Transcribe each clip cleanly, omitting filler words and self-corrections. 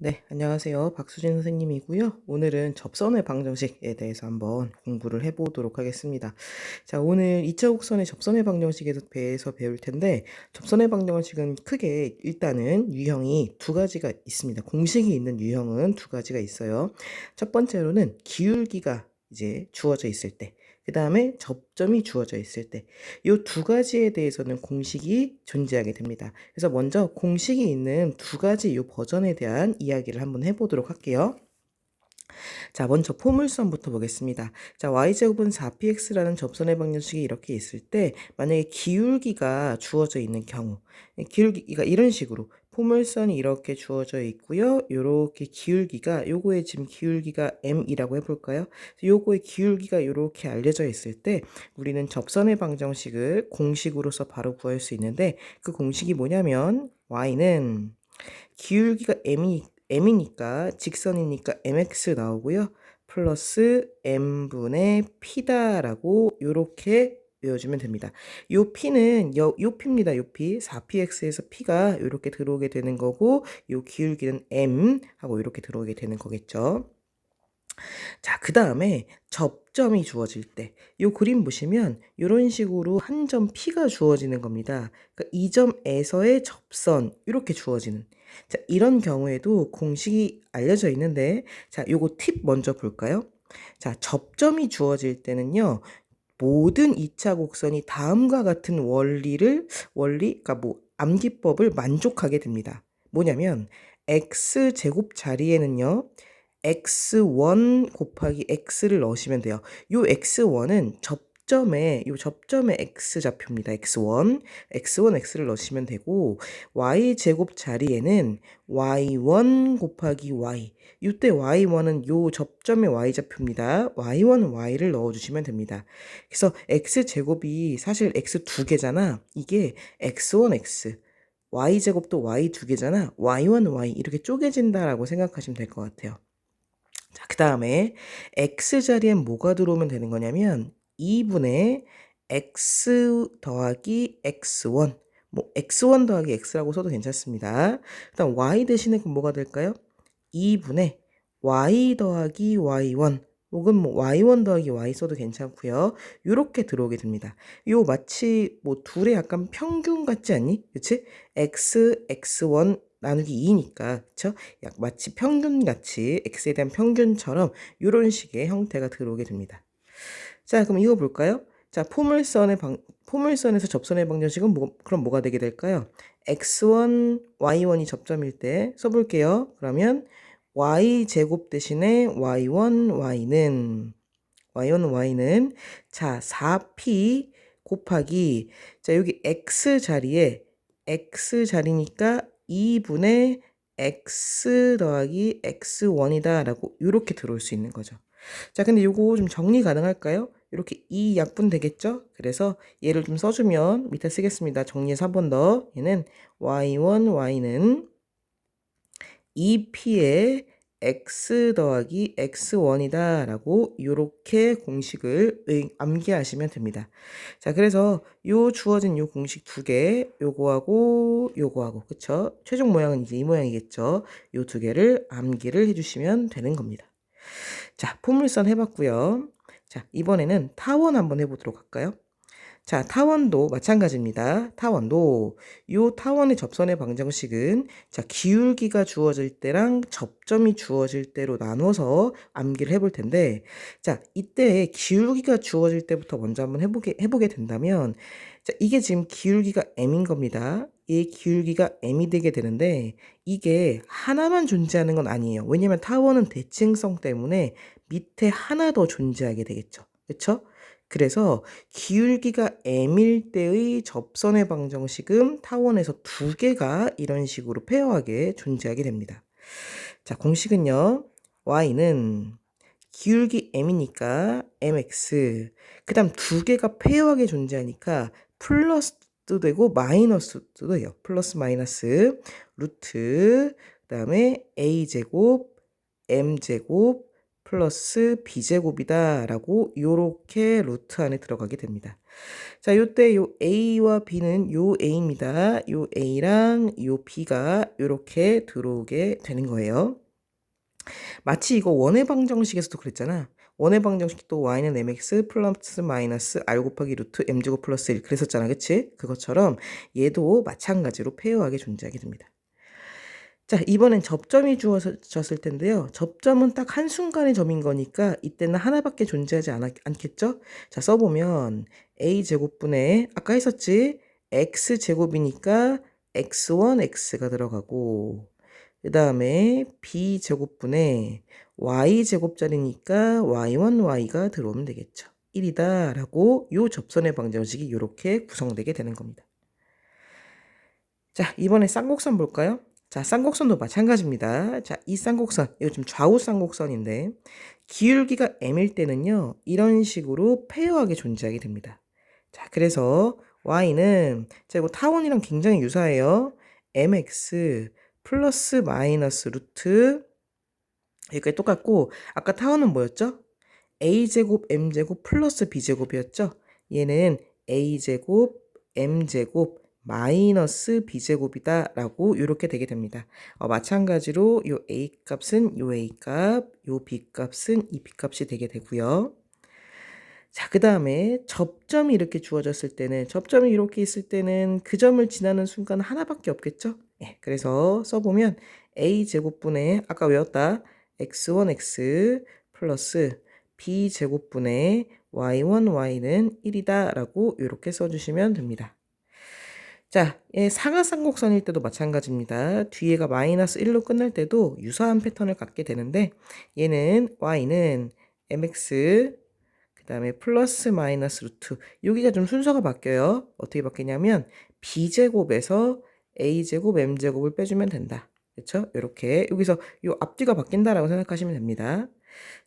네, 안녕하세요. 박수진 선생님이고요. 오늘은 접선의 방정식에 대해서 한번 공부를 해보도록 하겠습니다. 자, 오늘 2차 곡선의 접선의 방정식에 대해서 배울 텐데, 접선의 방정식은 크게 일단은 유형이 두 가지가 있습니다. 공식이 있는 유형은 두 가지가 있어요. 첫 번째로는 기울기가 이제 주어져 있을 때, 그 다음에 접점이 주어져 있을 때, 이 두 가지에 대해서는 공식이 존재하게 됩니다. 그래서 먼저 공식이 있는 두 가지 이 버전에 대한 이야기를 한번 해보도록 할게요. 자, 먼저 포물선부터 보겠습니다. 자, y제곱은 4px라는 접선의 방정식이 이렇게 있을 때 만약에 기울기가 주어져 있는 경우, 기울기가 이런 식으로 포물선이 이렇게 주어져 있고요. 요렇게 기울기가, 요거의 지금 기울기가 m이라고 해볼까요? 요거의 기울기가 요렇게 알려져 있을 때 우리는 접선의 방정식을 공식으로서 바로 구할 수 있는데, 그 공식이 뭐냐면 y는 기울기가 m이니까 직선이니까 mx 나오고요. 플러스 m분의 p다라고 요렇게 외워주면 됩니다. 요 p는 요 p입니다. 요 p 4px에서 p가 이렇게 들어오게 되는 거고, 요 기울기는 m 하고 이렇게 들어오게 되는 거겠죠. 자, 그 다음에 접점이 주어질 때, 요 그림 보시면 이런 식으로 한 점 P가 주어지는 겁니다. 그러니까 이 점에서의 접선, 이렇게 주어지는. 자, 이런 경우에도 공식이 알려져 있는데, 자, 요거 팁 먼저 볼까요? 자, 접점이 주어질 때는요, 모든 2차 곡선이 다음과 같은 그러니까 뭐 암기법을 만족하게 됩니다. 뭐냐면, x제곱 자리에는요, x1 곱하기 x를 넣으시면 돼요. 요 x1은 접점에 x좌표입니다. x1 x를 넣으시면 되고, y제곱 자리에는 y1 곱하기 y, 이때 y1은 요 접점의 y좌표입니다. y1은 y를 넣어주시면 됩니다. 그래서 x제곱이 사실 x 두 개잖아. 이게 x1 x, y제곱도 y 두 개잖아. y1 y 이렇게 쪼개진다라고 생각하시면 될 것 같아요. 자, 그 다음에 x자리엔 뭐가 들어오면 되는 거냐면 2분의 x 더하기 x1, 뭐 x1 더하기 x라고 써도 괜찮습니다. 일단 y 대신에 그럼 뭐가 될까요? 2분의 y 더하기 y1, 혹은 뭐 y1 더하기 y 써도 괜찮고요. 이렇게 들어오게 됩니다. 요 마치 뭐 둘의 약간 평균 같지 않니? 그치? x1 나누기 2니까, 그쵸? 약 마치 평균같이 x에 대한 평균처럼 이런 식의 형태가 들어오게 됩니다. 자, 그럼 이거 볼까요? 자, 포물선에서 접선의 방정식은 그럼 뭐가 되게 될까요? x1, y1이 접점일 때 써볼게요. 그러면 y제곱 대신에 y1, y는 자, 4p 곱하기, 자, 여기 x자리니까 2분의 x 더하기 x1이다 라고 이렇게 들어올 수 있는 거죠. 자, 근데 요거 좀 정리 가능할까요? 이렇게 이 약분 되겠죠? 그래서 얘를 좀 써주면 밑에 쓰겠습니다. 정리해서 한 번 더. 얘는 y는 2p의 x 더하기 x1이다 라고 이렇게 공식을 암기하시면 됩니다. 자, 그래서 요 주어진 요 공식 두 개, 요거하고 그쵸? 최종 모양은 이제 이 모양이겠죠? 요 두 개를 암기를 해주시면 되는 겁니다. 자, 포물선 해봤고요. 자, 이번에는 타원 한번 해보도록 할까요? 자, 타원도 마찬가지입니다. 요 타원의 접선의 방정식은, 자, 기울기가 주어질 때랑 접점이 주어질 때로 나눠서 암기를 해볼 텐데, 자, 이때 기울기가 주어질 때부터 먼저 한번 해보게 된다면, 자, 이게 지금 기울기가 m인 겁니다. 이 기울기가 m이 되게 되는데, 이게 하나만 존재하는 건 아니에요. 왜냐면 타원은 대칭성 때문에 밑에 하나 더 존재하게 되겠죠. 그쵸? 그래서 기울기가 m일 때의 접선의 방정식은 타원에서 두 개가 이런 식으로 페어하게 존재하게 됩니다. 자, 공식은요. y는 기울기 m이니까 mx, 그 다음 두 개가 페어하게 존재하니까 플러스도 되고 마이너스도 돼요. 플러스 마이너스 루트, 그 다음에 a제곱 m제곱 플러스 b제곱이다 라고 요렇게 루트 안에 들어가게 됩니다. 자, 요때 요 a와 b는 요 a입니다. 요 a랑 요 b가 요렇게 들어오게 되는 거예요. 마치 이거 원의 방정식에서도 그랬잖아. 원의 방정식도 y는 mx 플러스 마이너스 r 곱하기 루트 m제곱 플러스 1 그랬었잖아. 그치? 그것처럼 얘도 마찬가지로 페어하게 존재하게 됩니다. 자, 이번엔 접점이 주어졌을 텐데요. 접점은 딱 한순간의 점인 거니까 이때는 하나밖에 존재하지 않겠죠? 자, 써보면 a제곱분의 아까 했었지? x제곱이니까 x1, x가 들어가고 그 다음에 b제곱분의 y제곱짜리니까 y1, y가 들어오면 되겠죠. 1이다 라고 요 접선의 방정식이 이렇게 구성되게 되는 겁니다. 자, 이번에 쌍곡선 볼까요? 자, 쌍곡선도 마찬가지입니다. 자, 이 쌍곡선, 이거 좀 좌우 쌍곡선인데 기울기가 m일 때는요. 이런 식으로 페어하게 존재하게 됩니다. 자, 그래서 y는 자, 이거 타원이랑 굉장히 유사해요. mx 플러스 마이너스 루트 여기까지 똑같고 아까 타원은 뭐였죠? a제곱 m제곱 플러스 b제곱이었죠? 얘는 a제곱 m제곱 마이너스 b제곱이다 라고 이렇게 되게 됩니다. 마찬가지로 요 a 값은 요 a 값, 요 b 값은 이 b 값이 되게 되고요. 자, 그 다음에 접점이 이렇게 주어졌을 때는 접점이 이렇게 있을 때는 그 점을 지나는 순간 하나밖에 없겠죠? 예, 그래서 써보면 a제곱분의 아까 외웠다 x1x 플러스 b제곱분의 y1 y는 1이다 라고 이렇게 써주시면 됩니다. 자, 상하쌍곡선일 때도 마찬가지입니다. 뒤에가 마이너스 1로 끝날 때도 유사한 패턴을 갖게 되는데 얘는 y는 mx 그 다음에 플러스 마이너스 루트 여기가 좀 순서가 바뀌어요. 어떻게 바뀌냐면 b제곱에서 a제곱 m제곱을 빼주면 된다. 그렇죠? 이렇게 여기서 요 앞뒤가 바뀐다라고 생각하시면 됩니다.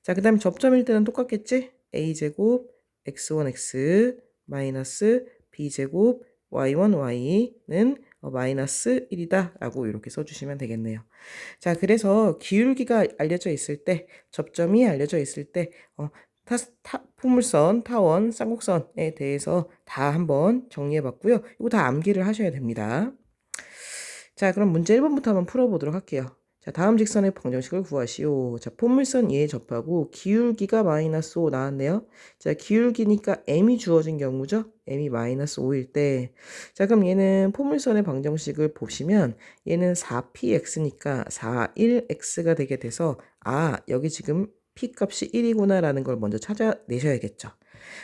자, 그 다음에 접점일 때는 똑같겠지? a제곱 x1x 마이너스 b제곱 y1 y는 마이너스 1이다 라고 이렇게 써주시면 되겠네요. 자, 그래서 기울기가 알려져 있을 때 접점이 알려져 있을 때 포물선, 타원, 쌍곡선에 대해서 다 한번 정리해봤고요. 이거 다 암기를 하셔야 됩니다. 자, 그럼 문제 1번부터 한번 풀어보도록 할게요. 자, 다음 직선의 방정식을 구하시오. 자, 포물선 E에 접하고 기울기가 마이너스 5 나왔네요. 자, 기울기니까 M이 주어진 경우죠. M이 마이너스 5일 때. 자, 그럼 얘는 포물선의 방정식을 보시면 얘는 4px니까 4,1x가 되게 돼서 여기 지금 p 값이 1이구나 라는 걸 먼저 찾아내셔야겠죠.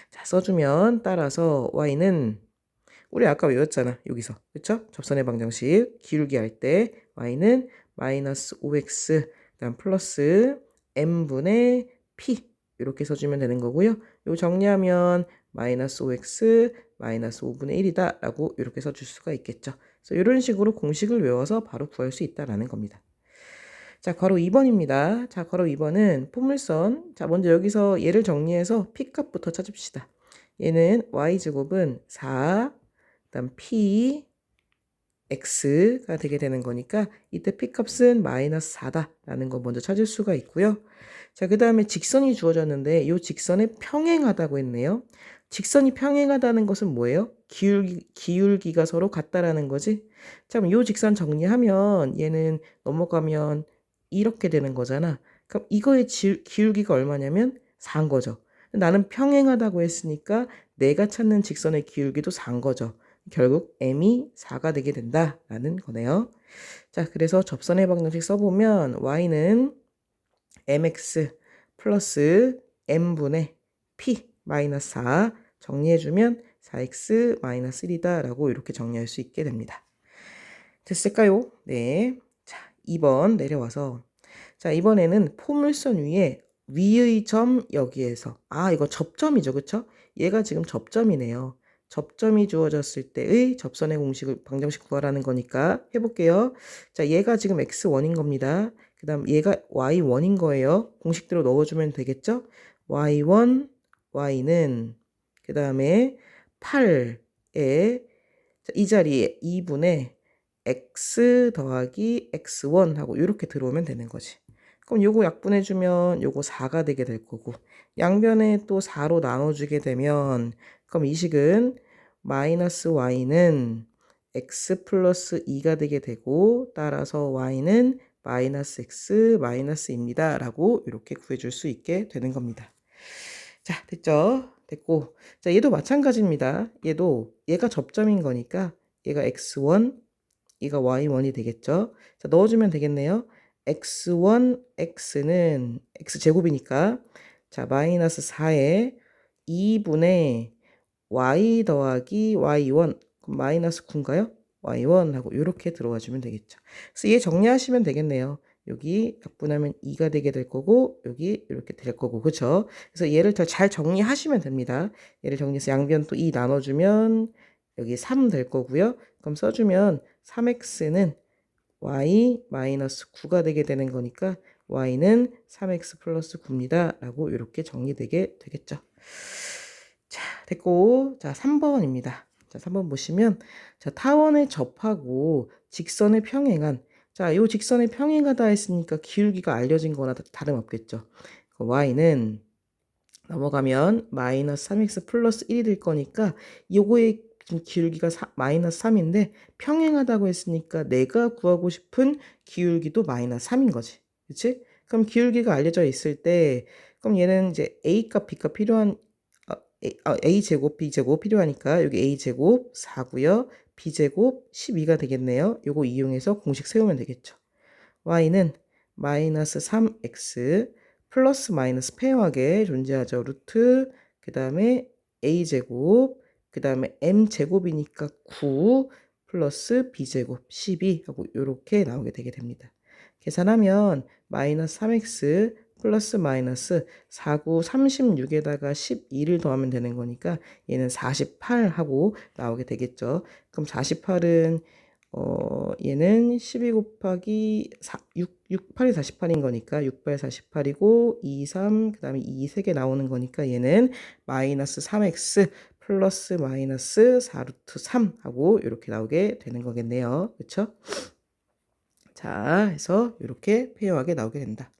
자, 써주면 따라서 y는 우리 아까 외웠잖아. 여기서. 그쵸? 접선의 방정식 기울기 할 때 y는 마이너스 5x 그다음 플러스 m분의 p 이렇게 써주면 되는 거고요. 요 정리하면 마이너스 5x 마이너스 5분의 1이다 라고 이렇게 써줄 수가 있겠죠. 그래서 이런 식으로 공식을 외워서 바로 구할 수 있다라는 겁니다. 자, 괄호 2번입니다. 자, 괄호 2번은 포물선. 자, 먼저 여기서 얘를 정리해서 p값부터 찾읍시다. 얘는 y제곱은 4, 그다음 p, x가 되게 되는 거니까 이때 p값은 마이너스 4다라는 거 먼저 찾을 수가 있고요. 자, 그 다음에 직선이 주어졌는데 이 직선에 평행하다고 했네요. 직선이 평행하다는 것은 뭐예요? 기울기가 서로 같다라는 거지. 자, 그럼 이 직선 정리하면 얘는 넘어가면 이렇게 되는 거잖아. 그럼 이거의 기울기가 얼마냐면 4인 거죠. 나는 평행하다고 했으니까 내가 찾는 직선의 기울기도 4인 거죠. 결국 m이 4가 되게 된다라는 거네요. 자, 그래서 접선의 방정식 써보면 y는 mx 플러스 m분의 p 마이너스 4 정리해주면 4x 마이너스 1이다 라고 이렇게 정리할 수 있게 됩니다. 됐을까요? 네. 자, 2번 내려와서 자, 이번에는 포물선 위에 위의 점 여기에서 이거 접점이죠. 그쵸? 얘가 지금 접점이네요. 접점이 주어졌을 때의 접선의 공식을 방정식 구하라는 거니까 해볼게요. 자, 얘가 지금 x1인 겁니다. 그 다음 얘가 y1인 거예요. 공식대로 넣어주면 되겠죠? y1, y는 그 다음에 8에 이 자리에 2분의 x 더하기 x1 하고 이렇게 들어오면 되는 거지. 그럼 요거 약분해주면 요거 4가 되게 될 거고, 양변에 또 4로 나눠주게 되면, 그럼 이 식은 마이너스 y는 x 플러스 2가 되게 되고, 따라서 y는 마이너스 x 마이너스입니다. 라고 이렇게 구해줄 수 있게 되는 겁니다. 자, 됐죠? 됐고, 자, 얘도 마찬가지입니다. 얘가 접점인 거니까 얘가 x1, 얘가 y1이 되겠죠? 자, 넣어주면 되겠네요. x1, x는 x제곱이니까, 자, 마이너스 4에 2분의 y 더하기 y1, 그럼 마이너스 9인가요? y1 하고 이렇게 들어와 주면 되겠죠. 그래서 얘 정리하시면 되겠네요. 여기 약분하면 2가 되게 될 거고, 여기 이렇게 될 거고, 그쵸? 그래서 얘를 더 잘 정리하시면 됩니다. 얘를 정리해서 양변 또 2 나눠주면 여기 3 될 거고요. 그럼 써주면 3x는 y 마이너스 9가 되게 되는 거니까 y는 3x 플러스 9입니다. 라고 이렇게 정리되게 되겠죠. 자, 됐고, 자, 3번입니다. 자, 3번 보시면, 자, 타원에 접하고 직선의 평행한, 자, 요 직선의 평행하다 했으니까 기울기가 알려진 거나 다름없겠죠. y는 넘어가면 마이너스 3x 플러스 1이 될 거니까 요거의 기울기가 마이너스 3인데 평행하다고 했으니까 내가 구하고 싶은 기울기도 마이너스 3인 거지. 그치? 그럼 기울기가 알려져 있을 때 그럼 얘는 이제 a값 b값 필요한 a제곱 b제곱 필요하니까 여기 a제곱 4고요. b제곱 12가 되겠네요. 요거 이용해서 공식 세우면 되겠죠. y는 마이너스 3x 플러스 마이너스 페어하게 존재하죠. 루트 그 다음에 a제곱 그 다음에 m제곱이니까 9 플러스 b제곱 12 하고 이렇게 나오게 되게 됩니다. 계산하면 마이너스 3x 플러스 마이너스 4, 9, 36에다가 12를 더하면 되는 거니까 얘는 48 하고 나오게 되겠죠. 그럼 48은 얘는 12 곱하기 6, 8이 48인 거니까 6, 8, 48이고 2, 3, 그 다음에 2, 3개 나오는 거니까 얘는 마이너스 3x 플러스 마이너스 4루트 3 하고 이렇게 나오게 되는 거겠네요. 그쵸? 자, 해서 이렇게 페어하게 나오게 된다.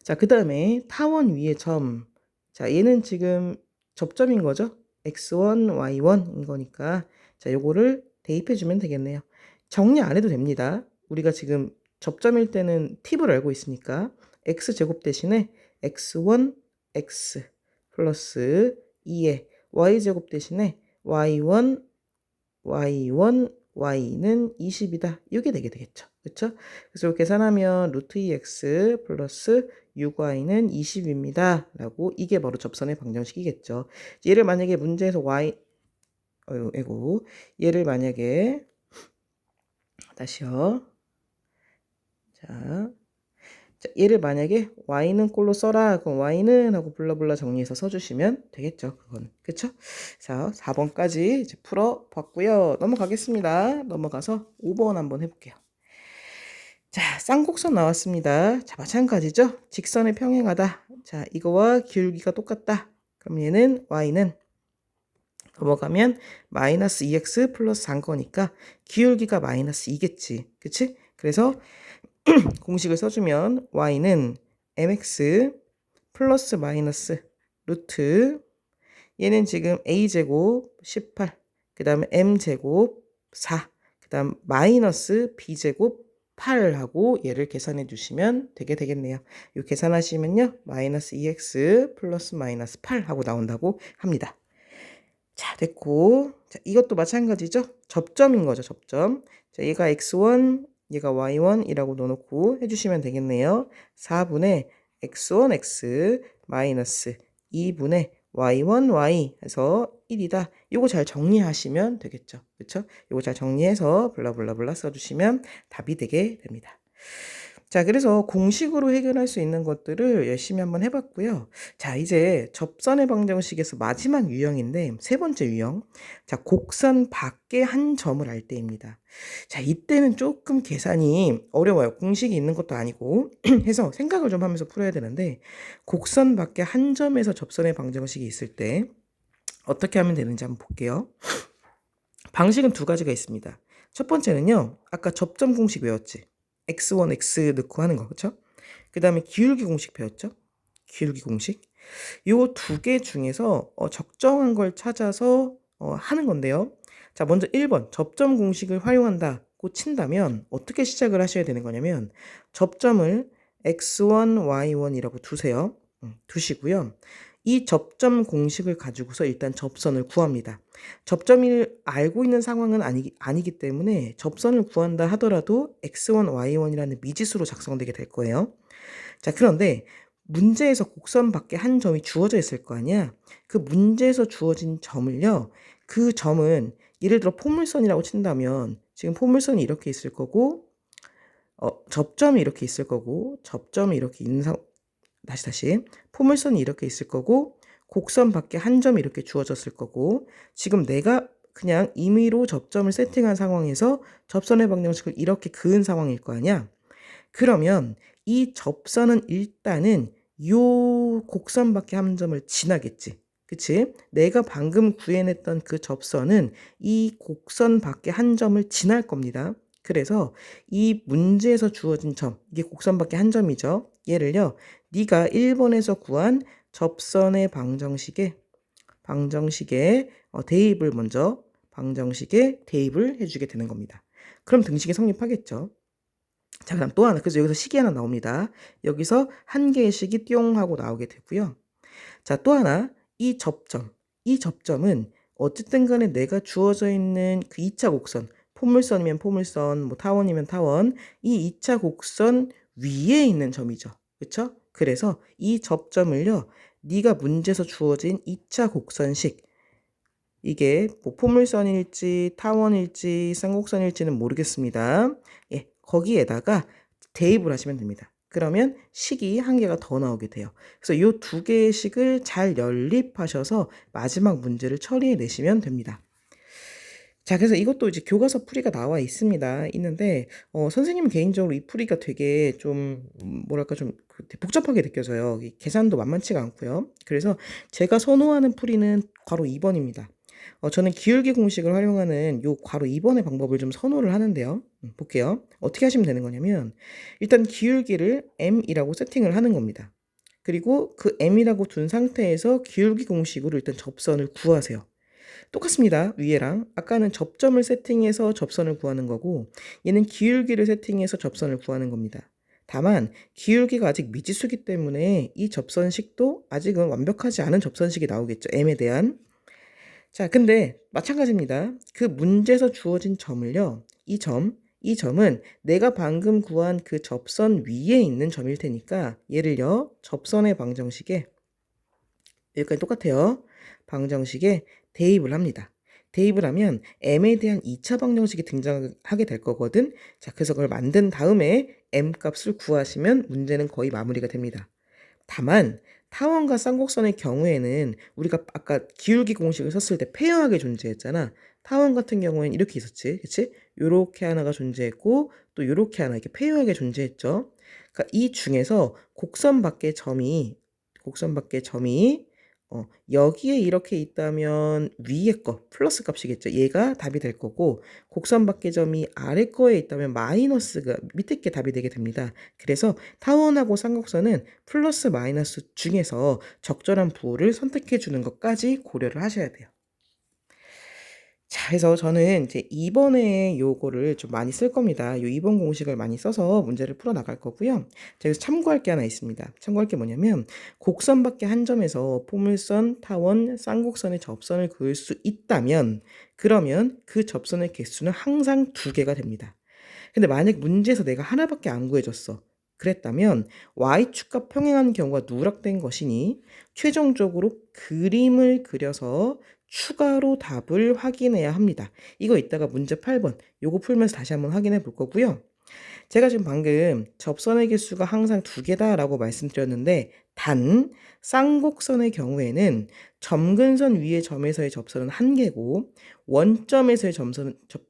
자, 그 다음에 타원 위의 점. 자, 얘는 지금 접점인 거죠? x1, y1인 거니까. 자, 요거를 대입해주면 되겠네요. 정리 안 해도 됩니다. 우리가 지금 접점일 때는 팁을 알고 있으니까 x제곱 대신에 x1, x 플러스 2에 y제곱 대신에 y1, y1, y는 20이다. 이게 되게 되겠죠. 그렇죠? 그래서 계산하면 루트 2x 플러스 6y는 20입니다. 라고 이게 바로 접선의 방정식이겠죠. 얘를 만약에 문제에서 얘를 만약에 다시요. 자, 얘를 만약에 y는 꼴로 써라. 그럼 y는 하고 블라블라 정리해서 써주시면 되겠죠. 그건. 그쵸? 자, 4번까지 이제 풀어봤고요. 넘어가겠습니다. 넘어가서 5번 한번 해볼게요. 자, 쌍곡선 나왔습니다. 자, 마찬가지죠? 직선에 평행하다. 자, 이거와 기울기가 똑같다. 그럼 얘는 y는 넘어가면 마이너스 2x 플러스 4인 거니까 기울기가 마이너스 2겠지. 그치? 그래서 공식을 써주면 y는 mx 플러스 마이너스 루트 얘는 지금 a제곱 18 그 다음에 m제곱 4 그 다음 마이너스 b제곱 8하고 얘를 계산해 주시면 되게 되겠네요. 이 계산하시면요 마이너스 2x 플러스 마이너스 8 하고 나온다고 합니다. 자, 됐고. 자, 이것도 마찬가지죠? 접점인 거죠, 접점. 자, 얘가 x1, 얘가 y1이라고 넣어놓고 해주시면 되겠네요. 4분의 x1x 마이너스 2분의 y1y 해서 1이다. 이거 잘 정리하시면 되겠죠. 그쵸? 이거 잘 정리해서 블라블라블라 써주시면 답이 되게 됩니다. 자, 그래서 공식으로 해결할 수 있는 것들을 열심히 한번 해봤고요. 자, 이제 접선의 방정식에서 마지막 유형인데 세 번째 유형. 자, 곡선 밖에 한 점을 알 때입니다. 자, 이때는 조금 계산이 어려워요. 공식이 있는 것도 아니고 해서 생각을 좀 하면서 풀어야 되는데 곡선 밖에 한 점에서 접선의 방정식이 있을 때 어떻게 하면 되는지 한번 볼게요. 방식은 두 가지가 있습니다. 첫 번째는요. 아까 접점 공식 외웠지? x1, x 넣고 하는 거, 그쵸? 그 다음에 기울기 공식 배웠죠? 기울기 공식. 요 두 개 중에서 적정한 걸 찾아서 하는 건데요. 자, 먼저 1번 접점 공식을 활용한다고 친다면 어떻게 시작을 하셔야 되는 거냐면 접점을 x1, y1이라고 두세요. 두시고요. 이 접점 공식을 가지고서 일단 접선을 구합니다. 접점을 알고 있는 상황은 아니기 때문에 접선을 구한다 하더라도 x1, y1이라는 미지수로 작성되게 될 거예요. 자, 그런데 문제에서 곡선 밖에 한 점이 주어져 있을 거 아니야? 그 문제에서 주어진 점을요, 그 점은 예를 들어 포물선이라고 친다면 지금 포물선이 이렇게 있을 거고, 접점이 이렇게 있을 거고, 접점이 이렇게 있는 다시. 포물선이 이렇게 있을 거고, 곡선 밖에 한 점이 이렇게 주어졌을 거고, 지금 내가 그냥 임의로 접점을 세팅한 상황에서 접선의 방정식을 이렇게 그은 상황일 거 아니야? 그러면 이 접선은 일단은 요 곡선 밖에 한 점을 지나겠지. 그치? 내가 방금 구해냈던 그 접선은 이 곡선 밖에 한 점을 지날 겁니다. 그래서 이 문제에서 주어진 점, 이게 곡선 밖에 한 점이죠. 얘를요, 네가 1번에서 구한 접선의 방정식에 대입을 먼저 방정식에 대입을 해주게 되는 겁니다. 그럼 등식이 성립하겠죠. 자, 그다음 또 하나. 그래서 여기서 식이 하나 나옵니다. 여기서 한 개의 식이 띠용 하고 나오게 되고요. 자, 또 하나. 이 접점은 어쨌든 간에 내가 주어져 있는 그 2차 곡선, 포물선이면 포물선, 뭐 타원이면 타원, 이 2차 곡선 위에 있는 점이죠. 그렇죠? 그래서 이 접점을요, 네가 문제에서 주어진 2차 곡선식, 이게 뭐 포물선일지 타원일지 쌍곡선일지는 모르겠습니다. 예, 거기에다가 대입을 하시면 됩니다. 그러면 식이 한 개가 더 나오게 돼요. 그래서 이 두 개의 식을 잘 연립하셔서 마지막 문제를 처리해 내시면 됩니다. 자, 그래서 이것도 이제 교과서 풀이가 나와 있는데 선생님은 개인적으로 이 풀이가 되게 좀 뭐랄까 좀 복잡하게 느껴져요. 이 계산도 만만치가 않고요. 그래서 제가 선호하는 풀이는 괄호 2번입니다. 저는 기울기 공식을 활용하는 요 괄호 2번의 방법을 좀 선호를 하는데요. 볼게요. 어떻게 하시면 되는 거냐면 일단 기울기를 m이라고 세팅을 하는 겁니다. 그리고 그 m이라고 둔 상태에서 기울기 공식으로 일단 접선을 구하세요. 똑같습니다. 위에랑 아까는 접점을 세팅해서 접선을 구하는 거고 얘는 기울기를 세팅해서 접선을 구하는 겁니다. 다만 기울기가 아직 미지수기 때문에 이 접선식도 아직은 완벽하지 않은 접선식이 나오겠죠. m에 대한. 자, 근데 마찬가지입니다. 그 문제에서 주어진 점을요. 이 점은 내가 방금 구한 그 접선 위에 있는 점일 테니까 얘를요. 접선의 방정식에 여기까지 똑같아요. 방정식에 대입을 합니다. 대입을 하면 m에 대한 2차 방정식이 등장하게 될 거거든. 자, 그래서 그걸 만든 다음에 m 값을 구하시면 문제는 거의 마무리가 됩니다. 다만 타원과 쌍곡선의 경우에는 우리가 아까 기울기 공식을 썼을 때 페어하게 존재했잖아. 타원 같은 경우에는 이렇게 있었지. 그치? 요렇게 하나가 존재했고 또 요렇게 하나 이렇게 페어하게 존재했죠. 그러니까 이 중에서 곡선 밖에 점이 여기에 이렇게 있다면 위에 거 플러스 값이겠죠. 얘가 답이 될 거고 곡선 밖의 점이 아래 거에 있다면 마이너스가 밑에 게 답이 되게 됩니다. 그래서 타원하고 쌍곡선은 플러스 마이너스 중에서 적절한 부호를 선택해 주는 것까지 고려를 하셔야 돼요. 자, 그래서 저는 이제 2번에 요거를 좀 많이 쓸 겁니다. 요 2번 공식을 많이 써서 문제를 풀어 나갈 거고요. 자, 여기서 참고할 게 하나 있습니다. 참고할 게 뭐냐면 곡선 밖에 한 점에서 포물선, 타원, 쌍곡선의 접선을 그을 수 있다면 그러면 그 접선의 개수는 항상 2개가 됩니다. 근데 만약 문제에서 내가 하나밖에 안 구해줬어. 그랬다면 y축과 평행하는 경우가 누락된 것이니 최종적으로 그림을 그려서 추가로 답을 확인해야 합니다. 이거 이따가 문제 8번 요거 풀면서 다시 한번 확인해 볼 거고요. 제가 지금 방금 접선의 개수가 항상 2개다 라고 말씀드렸는데 단 쌍곡선의 경우에는 점근선 위의 점에서의 접선은 한 개고 원점에서의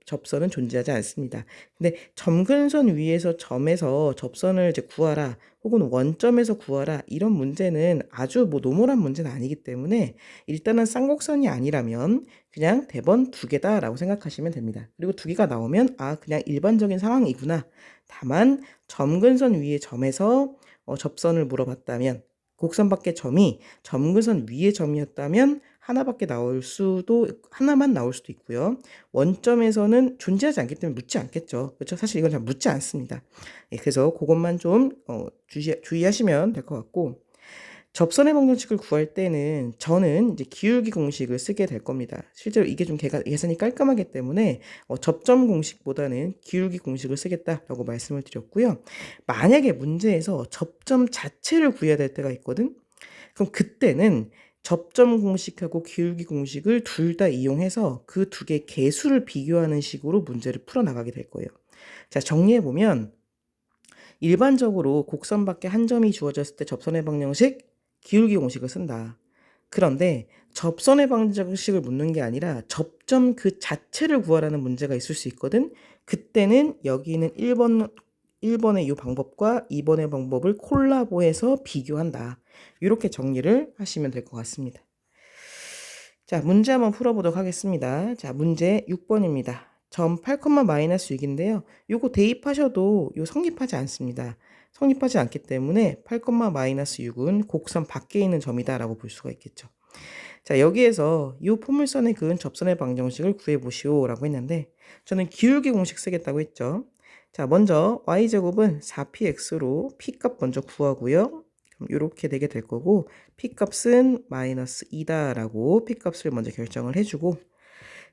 접선은 존재하지 않습니다. 근데 점근선 위에서 점에서 접선을 이제 구하라 혹은 원점에서 구하라 이런 문제는 아주 뭐 노멀한 문제는 아니기 때문에 일단은 쌍곡선이 아니라면 그냥 대번 두 개다라고 생각하시면 됩니다. 그리고 두 개가 나오면 아 그냥 일반적인 상황이구나. 다만 점근선 위의 점에서 접선을 물어봤다면 곡선 밖의 점이 점근선 위의 점이었다면 하나만 나올 수도 있고요. 원점에서는 존재하지 않기 때문에 묻지 않겠죠. 그렇죠? 사실 이건 잘 묻지 않습니다. 예, 그래서 그것만 좀 주의하시면 될 것 같고 접선의 방정식을 구할 때는 저는 이제 기울기 공식을 쓰게 될 겁니다. 실제로 이게 좀 계산이 깔끔하기 때문에 접점 공식보다는 기울기 공식을 쓰겠다라고 말씀을 드렸고요. 만약에 문제에서 접점 자체를 구해야 될 때가 있거든. 그럼 그때는 접점 공식하고 기울기 공식을 둘 다 이용해서 그 두 개의 개수를 비교하는 식으로 문제를 풀어나가게 될 거예요. 자, 정리해보면 일반적으로 곡선 밖에 한 점이 주어졌을 때 접선의 방정식, 기울기 공식을 쓴다. 그런데 접선의 방정식을 묻는 게 아니라 접점 그 자체를 구하라는 문제가 있을 수 있거든. 그때는 여기 있는 1번의 이 방법과 2번의 방법을 콜라보해서 비교한다. 이렇게 정리를 하시면 될 것 같습니다. 자, 문제 한번 풀어보도록 하겠습니다. 자, 문제 6번입니다. 점 8,-6인데요. 요거 대입하셔도 요 성립하지 않습니다. 성립하지 않기 때문에 8,-6은 곡선 밖에 있는 점이다 라고 볼 수가 있겠죠. 자, 여기에서 이 포물선에 그은 접선의 방정식을 구해보시오 라고 했는데 저는 기울기 공식 쓰겠다고 했죠. 자, 먼저 y제곱은 4px로 p값 먼저 구하고요. 이렇게 되게 될 거고 p값은 마이너스 2다 라고 p값을 먼저 결정을 해주고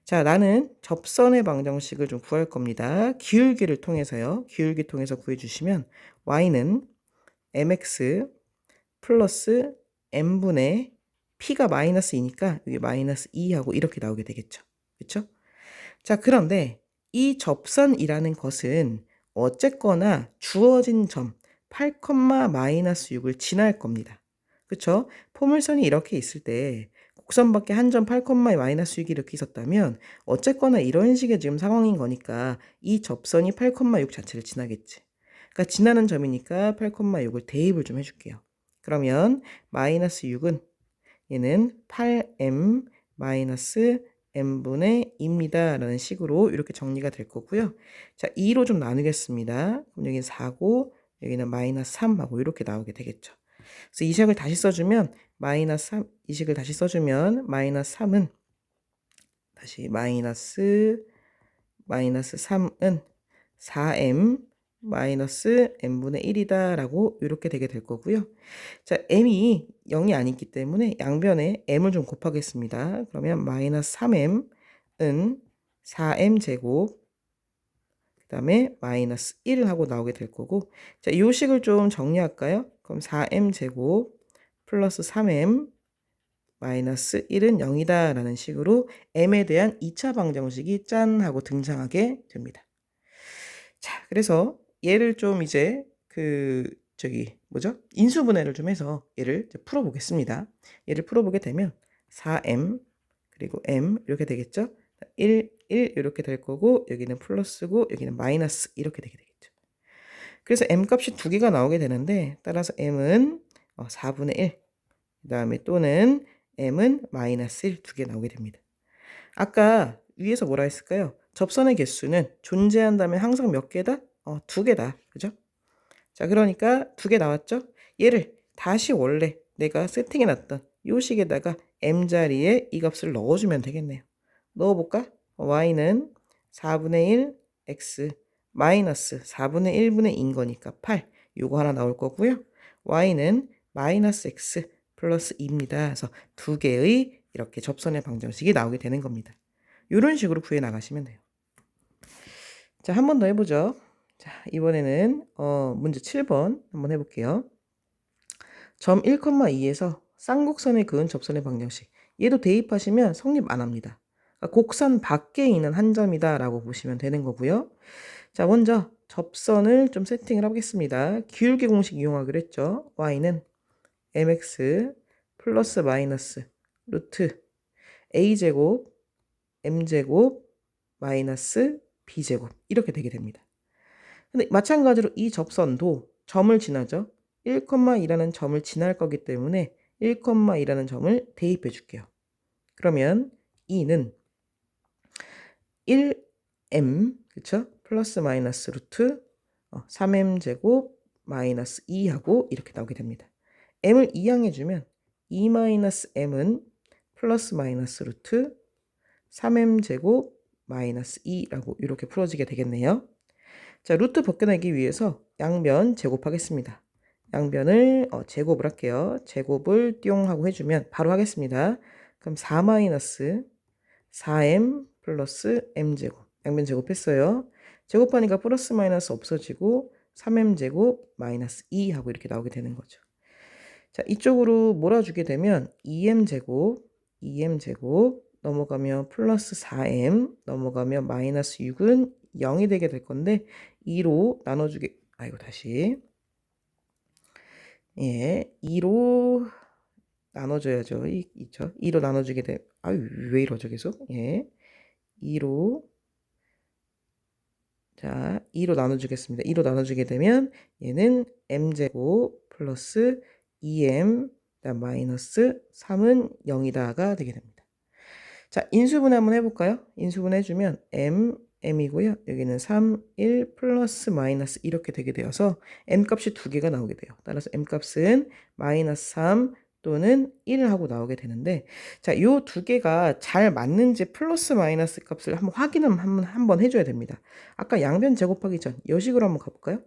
자, 나는 접선의 방정식을 좀 구할 겁니다. 기울기를 통해서요. 기울기 통해서 구해주시면 y는 mx 플러스 n분의 p가 마이너스 2니까 여기 마이너스 2하고 이렇게 나오게 되겠죠. 그렇죠? 자, 그런데 이 접선이라는 것은 어쨌거나 주어진 점 8,-6을 지날 겁니다. 그렇죠? 포물선이 이렇게 있을 때 곡선 밖에 한 점 8,-6이 이렇게 있었다면 어쨌거나 이런 식의 지금 상황인 거니까 이 접선이 8,6 자체를 지나겠지. 그러니까 지나는 점이니까 8,6을 대입을 좀 해줄게요. 그러면 마이너스 6은 얘는 8m 마이너스 n분의 2입니다. 라는 식으로 이렇게 정리가 될 거고요. 자, 2로 좀 나누겠습니다. 그럼 여기는 4고 여기는 마이너스 3하고 이렇게 나오게 되겠죠. 그래서 이 식을 다시 써주면 마이너스 3, 이 식을 다시 써주면 마이너스 3은 다시 마이너스 3은 4m 마이너스 n분의 1이다 라고 이렇게 되게 될 거고요. 자, m이 0이 아니기 때문에 양변에 m을 좀 곱하겠습니다. 그러면 마이너스 3m은 4m 제곱 그 다음에 마이너스 1을 하고 나오게 될 거고 자, 이 식을 좀 정리할까요? 그럼 4m 제곱 플러스 3m 마이너스 1은 0이다 라는 식으로 m에 대한 2차 방정식이 짠 하고 등장하게 됩니다. 자, 그래서 얘를 좀 이제 인수분해를 좀 해서 얘를 이제 풀어보겠습니다. 얘를 풀어보게 되면 4m 그리고 m 이렇게 되겠죠. 1 이렇게 될 거고 여기는 플러스고 여기는 마이너스 이렇게 되게 되겠죠. 그래서 m 값이 두 개가 나오게 되는데 따라서 m은 4분의 1 그 다음에 또는 m은 마이너스 1 두 개 나오게 됩니다. 아까 위에서 뭐라 했을까요? 접선의 개수는 존재한다면 항상 몇 개다? 두 개다. 그죠? 자, 그러니까 두 개 나왔죠? 얘를 다시 원래 내가 세팅해놨던 요 식에다가 m자리에 이 값을 넣어주면 되겠네요. 넣어볼까? y는 4분의 1 x 마이너스 4분의 1분의 2인 거니까 8 요거 하나 나올 거고요. y는 마이너스 x 플러스 2입니다. 그래서 두 개의 이렇게 접선의 방정식이 나오게 되는 겁니다. 이런 식으로 구해 나가시면 돼요. 자, 한 번 더 해보죠. 자, 이번에는 문제 7번 한번 해볼게요. 점 1,2에서 쌍곡선에 그은 접선의 방정식. 얘도 대입하시면 성립 안 합니다. 그러니까 곡선 밖에 있는 한 점이다 라고 보시면 되는 거고요. 자, 먼저 접선을 좀 세팅을 하겠습니다. 기울기 공식 이용하기로 했죠. y는 mx 플러스 마이너스 루트 a제곱 m제곱 마이너스 b제곱 이렇게 되게 됩니다. 근데 마찬가지로 이 접선도 점을 지나죠. 1,2라는 점을 지날 거기 때문에 1,2라는 점을 대입해 줄게요. 그러면 2는 1m 그쵸? 플러스 마이너스 루트 3m 제곱 마이너스 2하고 이렇게 나오게 됩니다. m을 이항해 주면 2-m은 플러스 마이너스 루트 3m 제곱 마이너스 2라고 이렇게 풀어지게 되겠네요. 자, 루트 벗겨내기 위해서 양변 제곱하겠습니다. 양변을 제곱을 할게요. 제곱을 띵 하고 해주면 바로 하겠습니다. 그럼 4-4m 플러스 m제곱. 양변 제곱했어요. 제곱하니까 플러스 마이너스 없어지고 3m제곱 마이너스 2 하고 이렇게 나오게 되는 거죠. 자, 이쪽으로 몰아주게 되면 2m제곱 넘어가면 플러스 4m 넘어가면 마이너스 6은 0이 되게 될 건데 2로 나눠주게 다시 2로 나눠줘야죠. 있죠. 2로 나눠주게 돼. 왜 이러죠 계속? 2로 자 2로 나눠주겠습니다. 2로 나눠주게 되면 얘는 m제곱 플러스 2m 마이너스 3은 0이다가 되게 됩니다. 자, 인수분해 한번 해볼까요? 인수분해 해주면 m이고요. 여기는 3, 1 플러스 마이너스 이렇게 되게 되어서 m값이 두 개가 나오게 돼요. 따라서 m값은 마이너스 3 또는 1을 하고 나오게 되는데, 자, 요 두 개가 잘 맞는지 플러스 마이너스 값을 한번 확인을 한번 해줘야 됩니다. 아까 양변 제곱하기 전 요식으로 한번 가볼까요?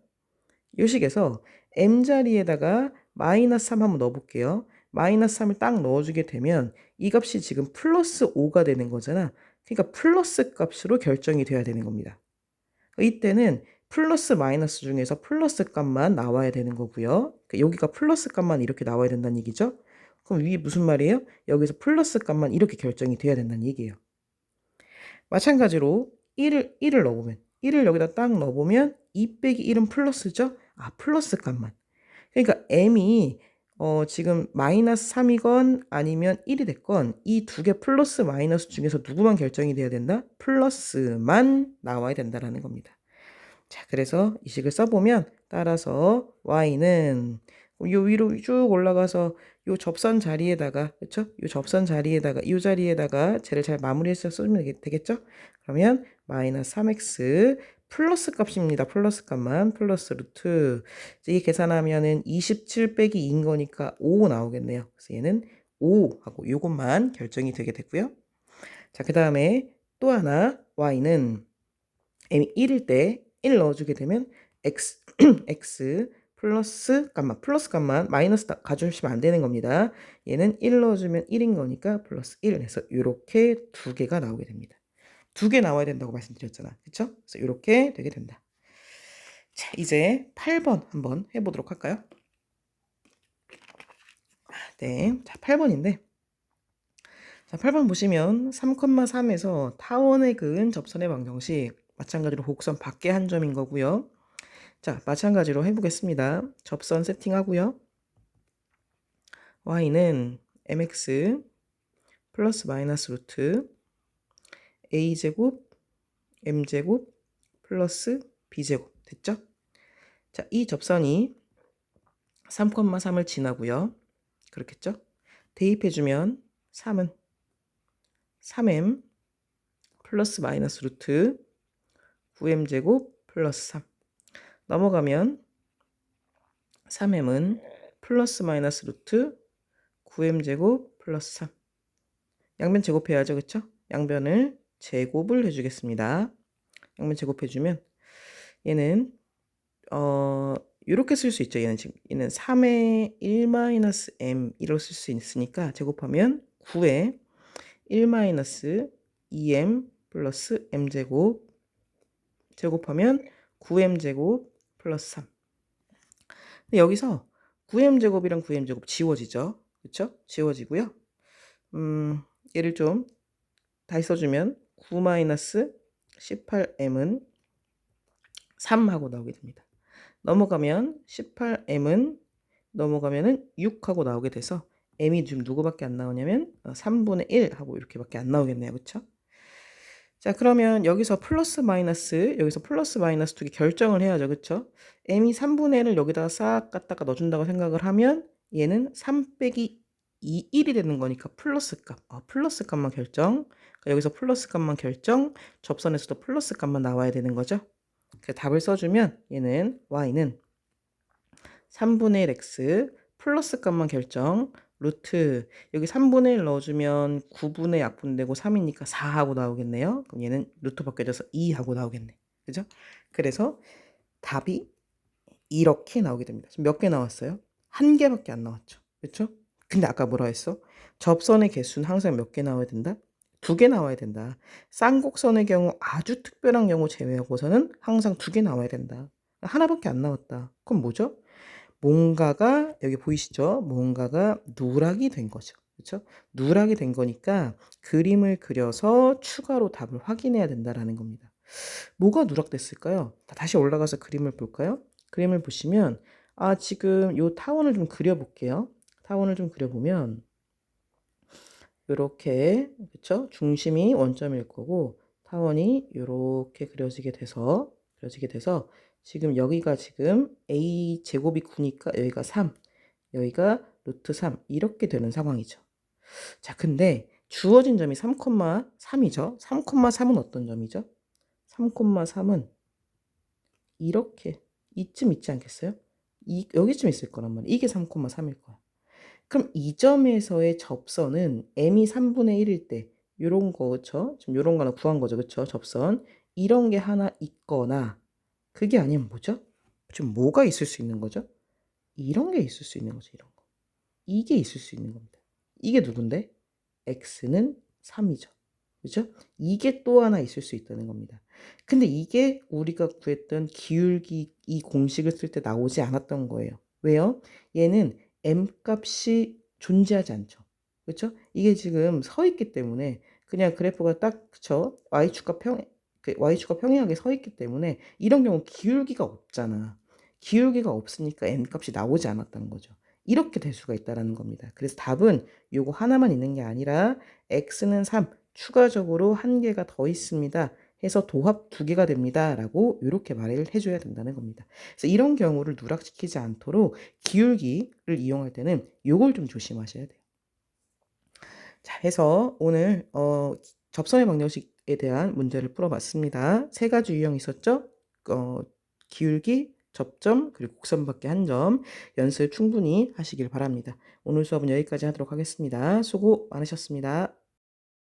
요식에서 m 자리에다가 마이너스 3 한번 넣어볼게요. 마이너스 3을 딱 넣어주게 되면 이 값이 지금 플러스 5가 되는 거잖아. 그러니까 플러스 값으로 결정이 돼야 되는 겁니다. 이때는 플러스 마이너스 중에서 플러스 값만 나와야 되는 거고요. 여기가 플러스 값만 이렇게 나와야 된다는 얘기죠. 그럼 위에 무슨 말이에요? 여기서 플러스 값만 이렇게 결정이 돼야 된다는 얘기예요. 마찬가지로 1을 넣어보면 1을 여기다 딱 넣어보면 2 빼기 1은 플러스죠? 플러스 값만. 그러니까 m이 지금 마이너스 3이건 아니면 1이 됐건 이 두 개 플러스 마이너스 중에서 누구만 결정이 돼야 된다? 플러스만 나와야 된다라는 겁니다. 자, 그래서 이 식을 써보면 따라서 y는 요 위로 쭉 올라가서 요 접선 자리에다가 그렇죠? 요 접선 자리에다가 이 자리에다가 쟤를 잘 마무리해서 쓰면 되겠죠? 그러면 마이너스 3x 플러스 값입니다. 플러스 값만 플러스 루트 이게 계산하면은 27 빼기 2인 거니까 5 나오겠네요. 그래서 얘는 5하고 요것만 결정이 되게 됐고요. 자, 그 다음에 또 하나 y는 m이 1일 때 1 넣어주게 되면 x 플러스 값만 마이너스 가져주시면 안 되는 겁니다. 얘는 1 넣어주면 1인 거니까 플러스 1 해서 이렇게 두 개가 나오게 됩니다. 두 개 나와야 된다고 말씀드렸잖아. 그쵸? 그래서 이렇게 되게 된다. 자, 이제 8번 한번 해보도록 할까요? 네, 자 8번인데 자 8번 보시면 3,3에서 타원에 그은 접선의 방정식 마찬가지로 곡선 밖에 한 점인 거고요. 자, 마찬가지로 해보겠습니다. 접선 세팅하고요. y는 mx 플러스 마이너스 루트 a제곱 m제곱 플러스 b제곱 됐죠? 자, 이 접선이 3,3을 지나고요. 그렇겠죠? 대입해주면 3은 3m 플러스 마이너스 루트 9m제곱 플러스 3 넘어가면 3m은 플러스 마이너스 루트 9m제곱 플러스 3 양변 제곱해야죠. 그쵸? 양변을 제곱을 해주겠습니다. 양변 제곱해주면 얘는 이렇게 쓸 수 있죠. 얘는 3의 1-m 이렇게 쓸 수 있으니까 제곱하면 9의 1-2m 플러스 m제곱 제곱하면 9m제곱 플러스 3 근데 여기서 9m제곱이랑 9m제곱 지워지죠. 그쵸? 지워지고요. 얘를 좀 다시 써주면 9-18m은 3하고 나오게 됩니다. 넘어가면 18m은 넘어가면은 6 하고 나오게 돼서 m이 지금 누구밖에 안 나오냐면 3분의 1 하고 이렇게밖에 안 나오겠네요. 그쵸? 자, 그러면 여기서 플러스 마이너스, 여기서 플러스 마이너스 두 개 결정을 해야죠. 그쵸? m이 3분의 1을 여기다가 싹 갖다가 넣어준다고 생각을 하면 얘는 3 빼기 1이 되는 거니까 플러스 값. 플러스 값만 결정. 그러니까 여기서 플러스 값만 결정. 접선에서도 플러스 값만 나와야 되는 거죠. 그 답을 써주면 얘는 y는 3분의 1 x 플러스 값만 결정. 루트 여기 3분의 1 넣어주면 9분의 약분되고 3이니까 4 하고 나오겠네요. 그럼 얘는 루트 바뀌어져서 2 하고 나오겠네. 그죠? 그래서 답이 이렇게 나오게 됩니다. 지금 몇 개 나왔어요? 한 개밖에 안 나왔죠. 그렇죠? 근데 아까 뭐라 했어? 접선의 개수는 항상 몇 개 나와야 된다? 2개 나와야 된다. 쌍곡선의 경우 아주 특별한 경우 제외하고서는 항상 2개 나와야 된다. 하나밖에 안 나왔다. 그럼 뭐죠? 뭔가가 여기 보이시죠? 뭔가가 누락이 된 거죠. 그렇죠? 누락이 된 거니까 그림을 그려서 추가로 답을 확인해야 된다라는 겁니다. 뭐가 누락됐을까요? 다시 올라가서 그림을 볼까요? 그림을 보시면 지금 요 타원을 좀 그려볼게요. 타원을 좀 그려보면 요렇게 그쵸? 중심이 원점일 거고 타원이 요렇게 그려지게 돼서 지금 여기가 지금 a 제곱이 9니까 여기가 3, 여기가 루트 3 이렇게 되는 상황이죠. 자, 근데 주어진 점이 3,3이죠. 3,3은 어떤 점이죠? 3,3은 이렇게 이쯤 있지 않겠어요? 여기쯤 있을 거란 말이에요. 이게 3,3일 거야. 그럼 이 점에서의 접선은 m이 3분의 1일 때 요런 거 그쵸? 지금 요런 거는 구한 거죠. 그쵸? 접선 이런 게 하나 있거나 그게 아니면 뭐죠? 지금 뭐가 있을 수 있는 거죠? 이런 게 있을 수 있는 거죠. 이런 거. 이게 있을 수 있는 겁니다. 이게 누군데? x는 3이죠. 그죠? 이게 또 하나 있을 수 있다는 겁니다. 근데 이게 우리가 구했던 기울기 이 공식을 쓸 때 나오지 않았던 거예요. 왜요? 얘는 m 값이 존재하지 않죠. 그렇죠? 이게 지금 서 있기 때문에 그냥 그래프가 딱 그쵸? y축과 평행하게 서 있기 때문에 이런 경우 기울기가 없잖아. 기울기가 없으니까 m 값이 나오지 않았다는 거죠. 이렇게 될 수가 있다는 겁니다. 그래서 답은 요거 하나만 있는 게 아니라 x는 3, 추가적으로 한 개가 더 있습니다. 해서 도합 2개가 됩니다. 라고 이렇게 말을 해줘야 된다는 겁니다. 그래서 이런 경우를 누락시키지 않도록 기울기를 이용할 때는 요걸 좀 조심하셔야 돼요. 자, 해서 오늘 접선의 방정식에 대한 문제를 풀어봤습니다. 3가지 유형이 있었죠? 기울기, 접점, 그리고 곡선 밖에 한 점 연습 충분히 하시길 바랍니다. 오늘 수업은 여기까지 하도록 하겠습니다. 수고 많으셨습니다.